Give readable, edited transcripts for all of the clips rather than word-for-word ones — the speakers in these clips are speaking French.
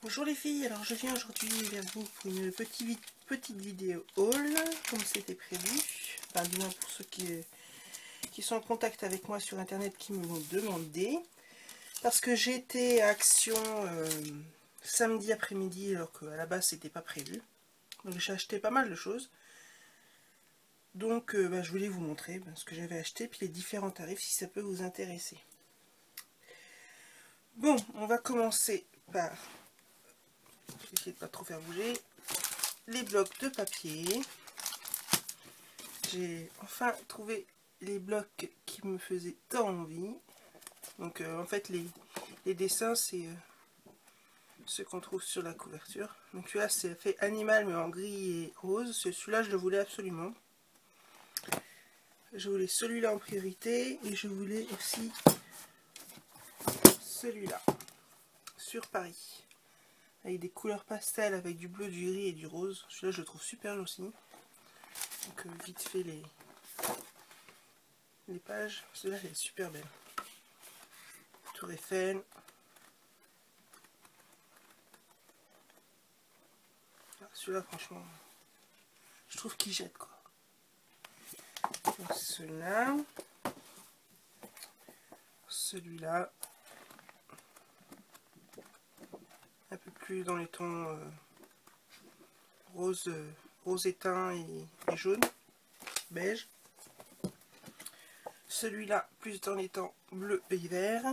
Bonjour les filles, alors je viens aujourd'hui vers vous pour une petite vidéo haul, comme c'était prévu. Enfin, du moins pour ceux qui sont en contact avec moi sur internet qui me l'ont demandé. Parce que j'étais à Action samedi après-midi alors qu'à la base c'était pas prévu. Donc j'ai acheté pas mal de choses. Donc je voulais vous montrer ce que j'avais acheté puis les différents tarifs si ça peut vous intéresser. Bon, on va commencer par... Je vais essayer de pas trop faire bouger. Les blocs de papier. J'ai enfin trouvé les blocs qui me faisaient tant envie. Donc en fait les dessins c'est ce qu'on trouve sur la couverture. Donc celui-là c'est fait animal mais en gris et rose. Celui-là je le voulais absolument. Je voulais celui-là en priorité et je voulais aussi celui-là sur Paris. Avec des couleurs pastel avec du bleu, du gris et du rose. Celui-là je le trouve super aussi. Donc vite fait les pages. Celui-là elle est super belle. Tour Eiffel. Celui-là franchement je trouve qu'il jette quoi. Celui-là, celui-là, un peu plus dans les tons rose, rose éteint et jaune, beige. Celui-là plus dans les tons bleu et vert.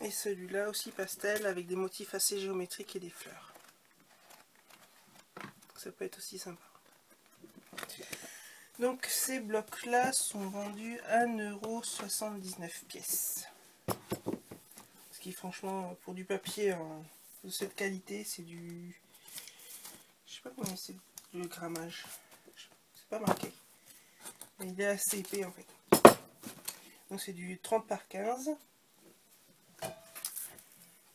Et celui-là aussi pastel avec des motifs assez géométriques et des fleurs. Ça peut être aussi sympa. Donc ces blocs-là sont vendus à 1,79 € pièce. Ce qui franchement pour du papier de cette qualité c'est du... Je sais pas combien c'est le grammage. C'est pas marqué. Mais il est assez épais en fait. Donc c'est du 30 par 15.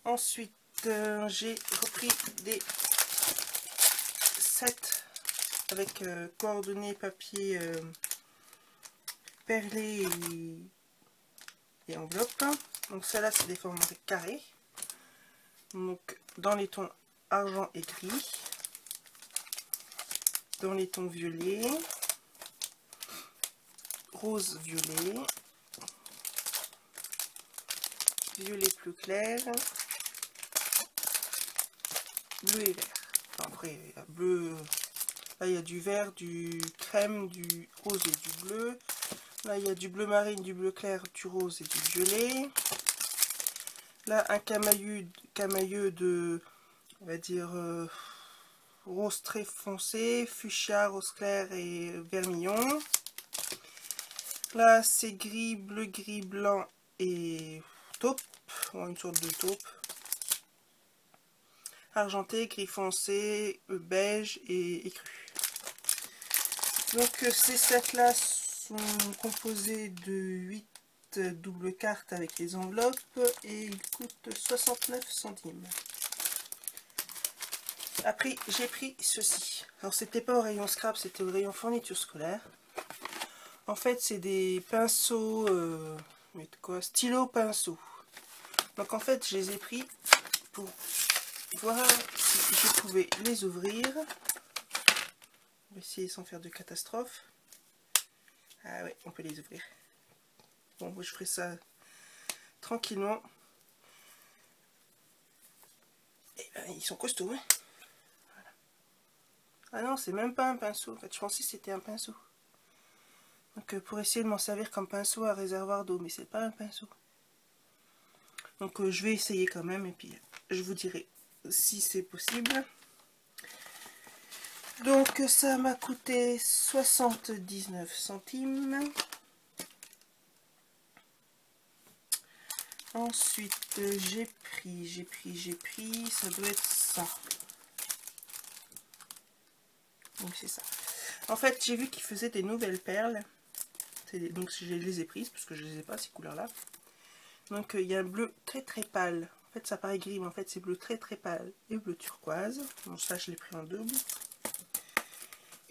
Ensuite j'ai repris des sets avec coordonnées papier perlé et enveloppe. Donc celle-là c'est des formats carrés. Donc dans les tons argent et gris. Dans les tons violet. Rose violet. Violet plus clair. Bleu et vert. Enfin, après il y a bleu. Là il y a du vert, du crème, du rose et du bleu. Là il y a du bleu marine, du bleu clair, du rose et du violet. Là un camailleux de, on va dire, rose très foncé, fuchsia, rose clair et vermillon. Là c'est gris, bleu, gris, blanc et taupe, une sorte de taupe. Argenté, gris foncé, beige et écru. Donc ces sets là sont composés de 8 doubles cartes avec les enveloppes et ils coûtent 69 centimes. Après j'ai pris ceci. Alors c'était pas au rayon scrap, c'était au rayon fourniture scolaire. En fait c'est des pinceaux, stylo pinceau. Donc en fait je les ai pris pour voir si je pouvais les ouvrir. On va essayer sans faire de catastrophe. Ah ouais, on peut les ouvrir. Bon, je ferai ça tranquillement. Et ben, ils sont costauds. Hein. Voilà. Ah non, c'est même pas un pinceau. En fait, je pensais que c'était un pinceau. Donc pour essayer de m'en servir comme pinceau à réservoir d'eau, mais c'est pas un pinceau. Donc je vais essayer quand même et puis je vous dirai si c'est possible. Donc ça m'a coûté 79 centimes. Ensuite j'ai pris, ça doit être ça. Donc c'est ça. En fait j'ai vu qu'ils faisaient des nouvelles perles. Donc je les ai prises parce que je les ai pas ces couleurs là. Donc il y a un bleu très très pâle. En fait ça paraît gris mais en fait c'est bleu très très pâle et bleu turquoise. Donc ça je l'ai pris en double.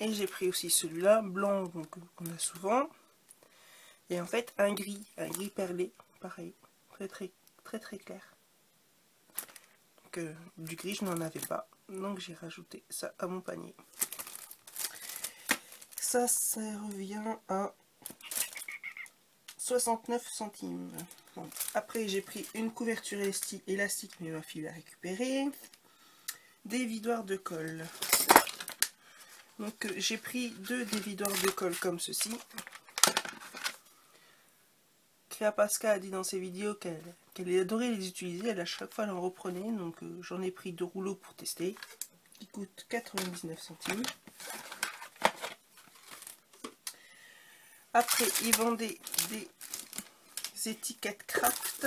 Et j'ai pris aussi celui-là, blanc, donc qu'on a souvent. Et en fait un gris perlé, pareil, très clair. Donc du gris je n'en avais pas, donc j'ai rajouté ça à mon panier. Ça revient à 69 centimes. Bon. Après j'ai pris une couverture élastique, mais ma fille l'a récupéré. Des vidoirs de colle. Donc j'ai pris 2 dévidoirs de colle comme ceci. Créa Pasca a dit dans ses vidéos qu'elle adorait les utiliser, à chaque fois elle en reprenait, donc j'en ai pris 2 rouleaux pour tester, qui coûtent 99 centimes. Après ils vendaient des étiquettes craft,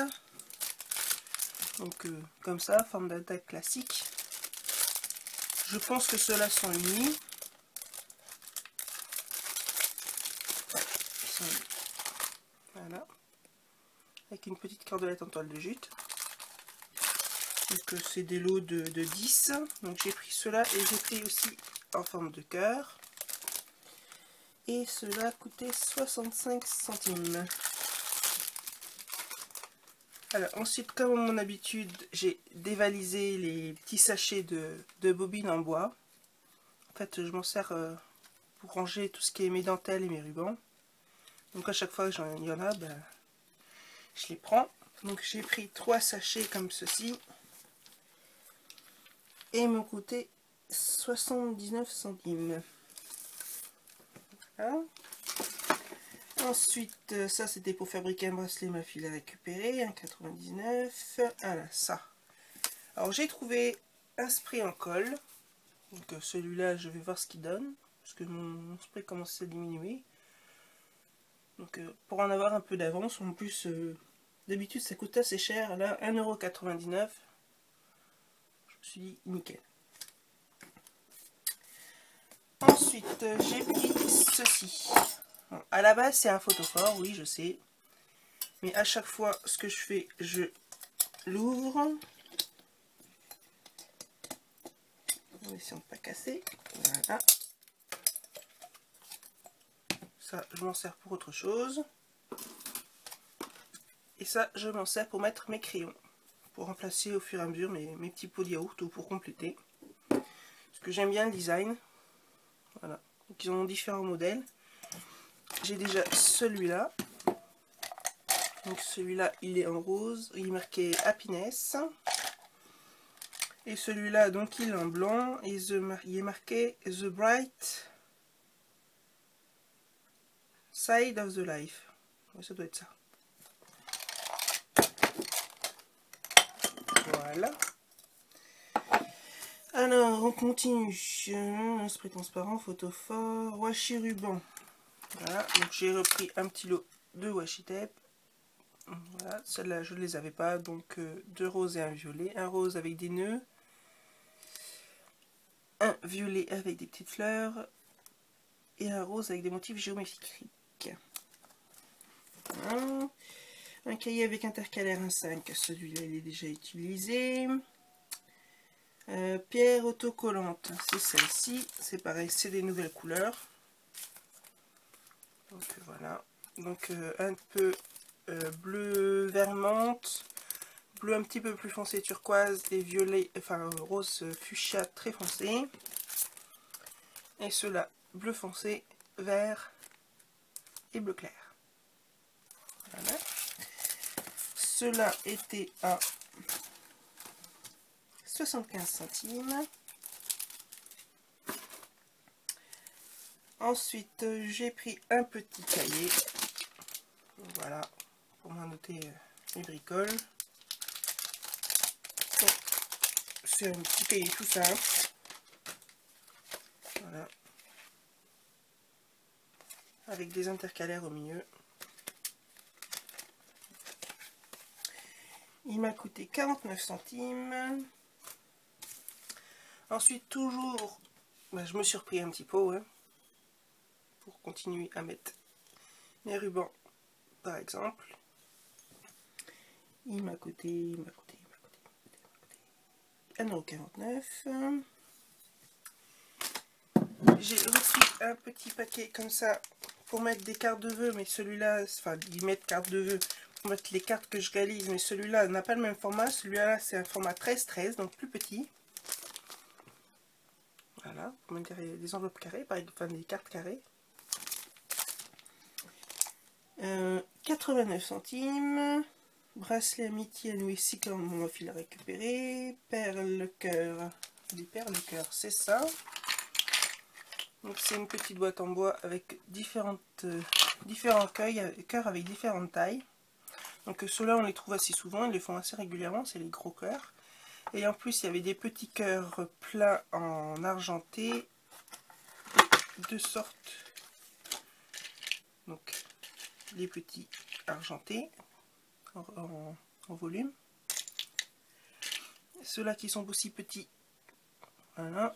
donc comme ça, forme d'attaque classique. Je pense que ceux-là sont unis. Voilà. Avec une petite cordelette en toile de jute. Donc c'est des lots de 10. Donc j'ai pris cela et j'ai pris aussi en forme de cœur. Et cela coûtait 65 centimes. Alors ensuite, comme à mon habitude, j'ai dévalisé les petits sachets de bobines en bois. En fait, je m'en sers pour ranger tout ce qui est mes dentelles et mes rubans. Donc à chaque fois que il y en a, ben, je les prends. Donc j'ai pris 3 sachets comme ceci. Et ils m'ont coûté 79 centimes. Voilà. Ensuite, ça c'était pour fabriquer un bracelet, ma fille l'a récupéré, 1,99. Voilà, ça. Alors j'ai trouvé un spray en colle. Donc celui-là, je vais voir ce qu'il donne. Parce que mon spray commence à diminuer. Donc pour en avoir un peu d'avance, en plus, d'habitude ça coûte assez cher. Là, 1,99 €. Je me suis dit, nickel. Ensuite, j'ai pris ceci. Bon, à la base, c'est un photophore, oui, je sais. Mais à chaque fois, ce que je fais, je l'ouvre. On va essayer de ne pas casser. Voilà. Ça, je m'en sers pour autre chose. Et ça, je m'en sers pour mettre mes crayons. Pour remplacer au fur et à mesure mes petits pots de yaourt ou pour compléter. Parce que j'aime bien le design. Voilà. Donc ils ont différents modèles. J'ai déjà celui-là. Donc celui-là, il est en rose. Il est marqué Happiness. Et celui-là, donc il est en blanc. Et il est marqué The Bright Side of the Life. Ouais, ça doit être ça. Voilà. Alors, on continue. Spray transparent, photophore, washi ruban. Voilà, donc j'ai repris un petit lot de washi tape. Voilà, celle-là je ne les avais pas, donc 2 roses et un violet. Un rose avec des nœuds. Un violet avec des petites fleurs. Et un rose avec des motifs géométriques. Voilà. Un cahier avec intercalaire 1,5. Celui-là il est déjà utilisé. Pierre autocollante, c'est celle-ci. C'est pareil, c'est des nouvelles couleurs. Donc voilà. Donc un peu bleu vert menthe, bleu un petit peu plus foncé turquoise et violet, enfin rose fuchsia très foncé. Et ceux-là bleu foncé, vert et bleu clair. Voilà. Ceux-là étaient à 75 centimes. Ensuite, j'ai pris un petit cahier. Voilà, pour m'annoter les bricoles. Bon, c'est un petit cahier tout simple. Voilà. Avec des intercalaires au milieu. Il m'a coûté 49 centimes. Ensuite, toujours, je me suis repris un petit pot hein, pour continuer à mettre mes rubans, par exemple. Il m'a coûté 1,49 €. J'ai repris un petit paquet comme ça pour mettre des cartes de vœux, mais celui-là, enfin, ils mettent cartes de vœux pour mettre les cartes que je réalise, mais celui-là n'a pas le même format. Celui-là, c'est un format 13-13, donc plus petit. Voilà, comment dire, des enveloppes carrées, enfin des cartes carrées. 89 centimes. Bracelet amitié à nouer 6 comme mon fil à récupérer. Perle cœur. Des perles cœur, c'est ça. Donc c'est une petite boîte en bois avec différents cœurs avec différentes tailles. Donc ceux-là on les trouve assez souvent, ils les font assez régulièrement, c'est les gros cœurs. Et en plus il y avait des petits cœurs plats en argenté de sorte. Donc les petits argentés en volume. Ceux-là qui sont aussi petits, voilà.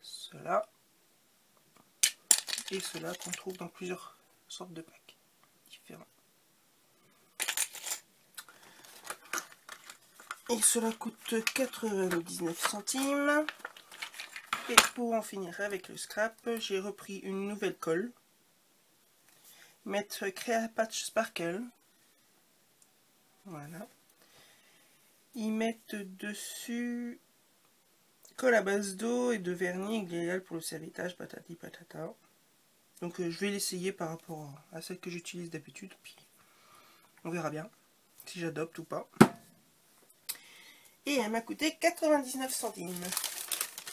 Ceux-là. Et ceux-là qu'on trouve dans plusieurs sortes de packs différents. Et cela coûte 99 centimes. Et pour en finir avec le scrap, j'ai repris une nouvelle colle. Mettre Crea Patch Sparkle. Voilà. Ils mettent dessus colle à base d'eau et de vernis idéal pour le serritage, patati patata. Donc je vais l'essayer par rapport à celle que j'utilise d'habitude, puis on verra bien si j'adopte ou pas. Et elle m'a coûté 99 centimes.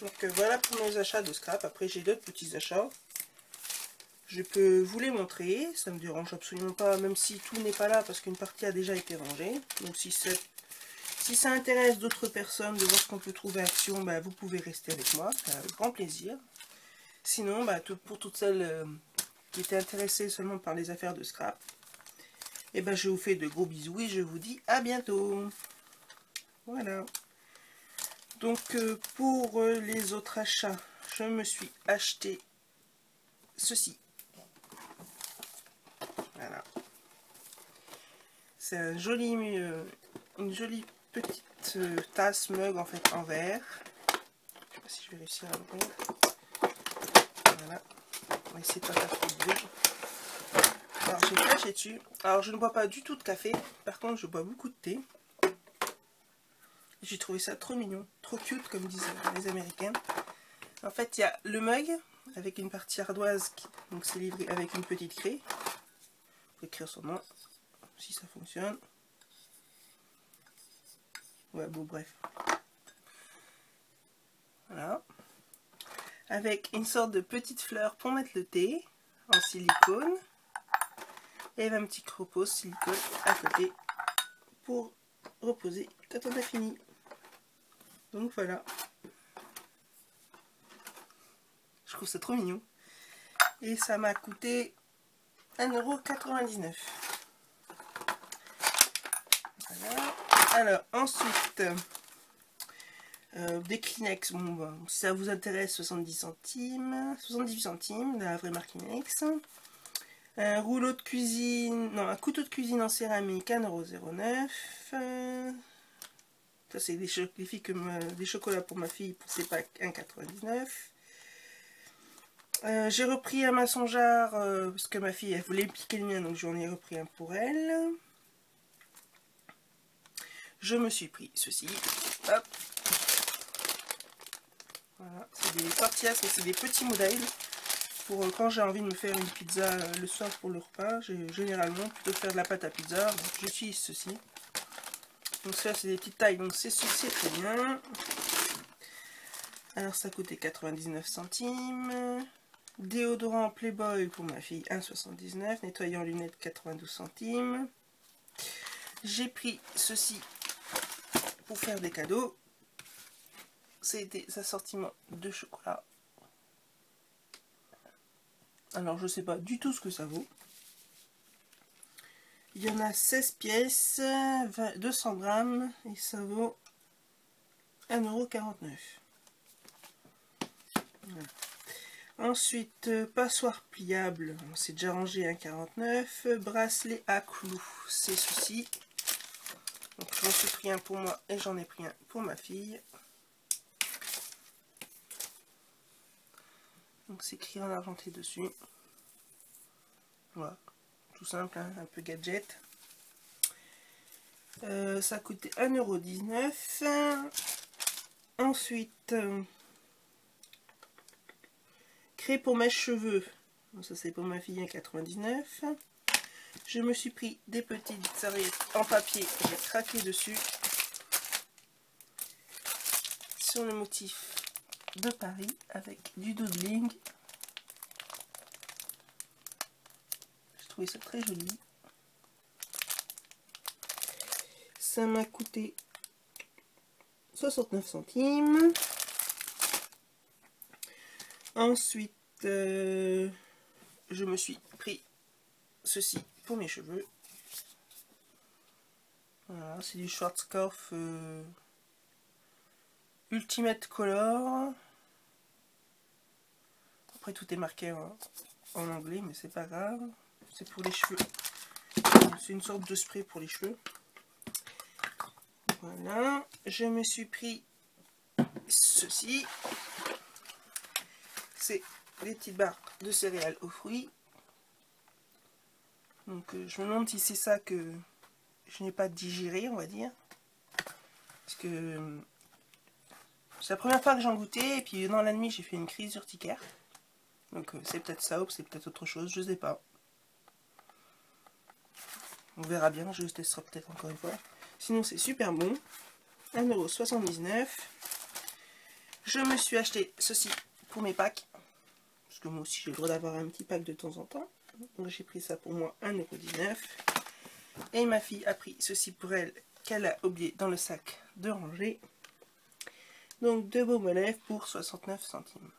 Donc voilà pour mes achats de scrap. Après j'ai d'autres petits achats. Je peux vous les montrer, ça me dérange absolument pas, même si tout n'est pas là parce qu'une partie a déjà été rangée. Donc si ça intéresse d'autres personnes de voir ce qu'on peut trouver à Action, bah, vous pouvez rester avec moi, avec grand plaisir. Sinon, bah, pour toutes celles qui étaient intéressées seulement par les affaires de scrap, et ben je vous fais de gros bisous et je vous dis à bientôt. Voilà. Donc pour les autres achats, je me suis acheté ceci. Voilà. C'est un joli, une jolie petite tasse mug en fait en verre. Je sais pas si je vais réussir à l'ouvrir. Voilà. On va essayer de pas faire trop de bruit. Alors j'ai flashé dessus. Alors je ne bois pas du tout de café. Par contre je bois beaucoup de thé. J'ai trouvé ça trop mignon, trop cute comme disent les Américains. En fait il y a le mug avec une partie ardoise, donc c'est livré avec une petite craie. On peut écrire son nom si ça fonctionne. Ouais bon bref. Voilà. Avec une sorte de petite fleur pour mettre le thé en silicone. Et un petit cropeau silicone à côté pour reposer quand on a fini. Donc voilà. Je trouve ça trop mignon. Et ça m'a coûté 1,99 €. Voilà. Alors ensuite, des Kleenex. Bon, bah, si ça vous intéresse, 70 centimes. 78 centimes, la vraie marque Kleenex. Un rouleau de cuisine, non, un couteau de cuisine en céramique, 1,09 €. Ça, c'est des chocolats pour ma fille pour ses packs, 1,99 €. J'ai repris un maçon-jar parce que ma fille elle voulait piquer le mien, donc j'en ai repris un pour elle. Je me suis pris ceci. Hop. Voilà, c'est des tortillas, mais c'est des petits modèles. Pour quand j'ai envie de me faire une pizza le soir pour le repas, j'ai généralement plutôt faire de la pâte à pizza, donc j'utilise ceci. Donc ça c'est des petites tailles, donc c'est très bien. Alors ça coûtait 99 centimes. Déodorant Playboy pour ma fille, 1,79 €. Nettoyant lunettes, 92 centimes. J'ai pris ceci pour faire des cadeaux. C'est des assortiments de chocolat. Alors je sais pas du tout ce que ça vaut. Il y en a 16 pièces, 200 grammes et ça vaut 1,49 €. Voilà. Ensuite, passoire pliable, c'est déjà rangé 1,49 €. Bracelet à clous, c'est ceci. Donc j'en suis pris un pour moi et j'en ai pris un pour ma fille. Donc c'est écrit en argenté dessus. Voilà, tout simple, hein, un peu gadget. Ça coûtait 1,19 €. Ensuite, crée pour mes cheveux. Donc ça c'est pour ma fille à 99. Je me suis pris des petites serviettes en papier. J'ai craqué dessus. Sur le motif de Paris avec du doodling. J'ai trouvé ça très joli. Ça m'a coûté 69 centimes. Ensuite, je me suis pris ceci pour mes cheveux. Voilà, c'est du Schwarzkopf Ultimate Color. Après tout est marqué en anglais, mais c'est pas grave. C'est pour les cheveux. C'est une sorte de spray pour les cheveux. Voilà. Je me suis pris ceci. C'est les petites barres de céréales aux fruits. Donc je me demande si c'est ça que je n'ai pas digéré, on va dire. Parce que c'est la première fois que j'en goûtais, et puis dans la nuit j'ai fait une crise urticaire. Donc c'est peut-être ça ou c'est peut-être autre chose, je sais pas. On verra bien, je testerai peut-être encore une fois. Sinon c'est super bon. 1,79 €. Je me suis acheté ceci pour mes packs. Parce que moi aussi j'ai le droit d'avoir un petit pack de temps en temps. Donc j'ai pris ça pour moi, 1,19 €. Et ma fille a pris ceci pour elle, qu'elle a oublié dans le sac de ranger. Donc 2 baumes à lèvres pour 69 centimes.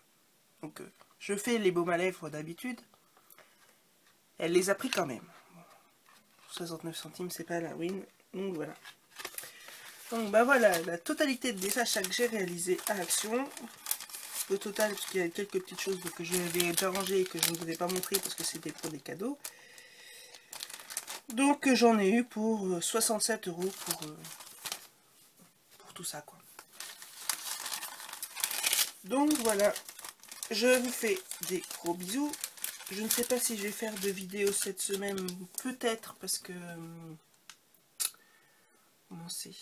Donc je fais les baumes à lèvres d'habitude. Elle les a pris quand même. 69 centimes, c'est pas la ruine. Donc voilà. Donc bah voilà, la totalité des achats que j'ai réalisés à Action. Le total, parce qu'il y a quelques petites choses que j'avais déjà rangées et que je ne vous ai pas montré parce que c'était pour des cadeaux. Donc j'en ai eu pour 67 € pour tout ça, quoi. Donc voilà, je vous fais des gros bisous. Je ne sais pas si je vais faire de vidéos cette semaine, peut-être parce que comment c'est,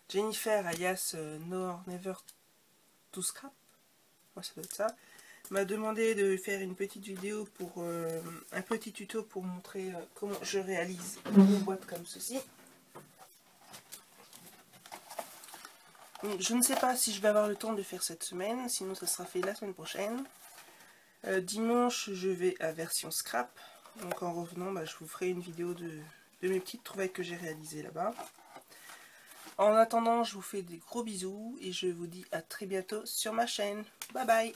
Jennifer alias Never to Scrap, ouais, ça doit être ça, m'a demandé de faire une petite vidéo pour un petit tuto pour montrer comment je réalise une boîte comme ceci. Donc, je ne sais pas si je vais avoir le temps de faire cette semaine, sinon ça sera fait la semaine prochaine. Dimanche je vais à version scrap, donc en revenant bah, je vous ferai une vidéo de mes petites trouvailles que j'ai réalisées là-bas. En attendant je vous fais des gros bisous et je vous dis à très bientôt sur ma chaîne. Bye bye.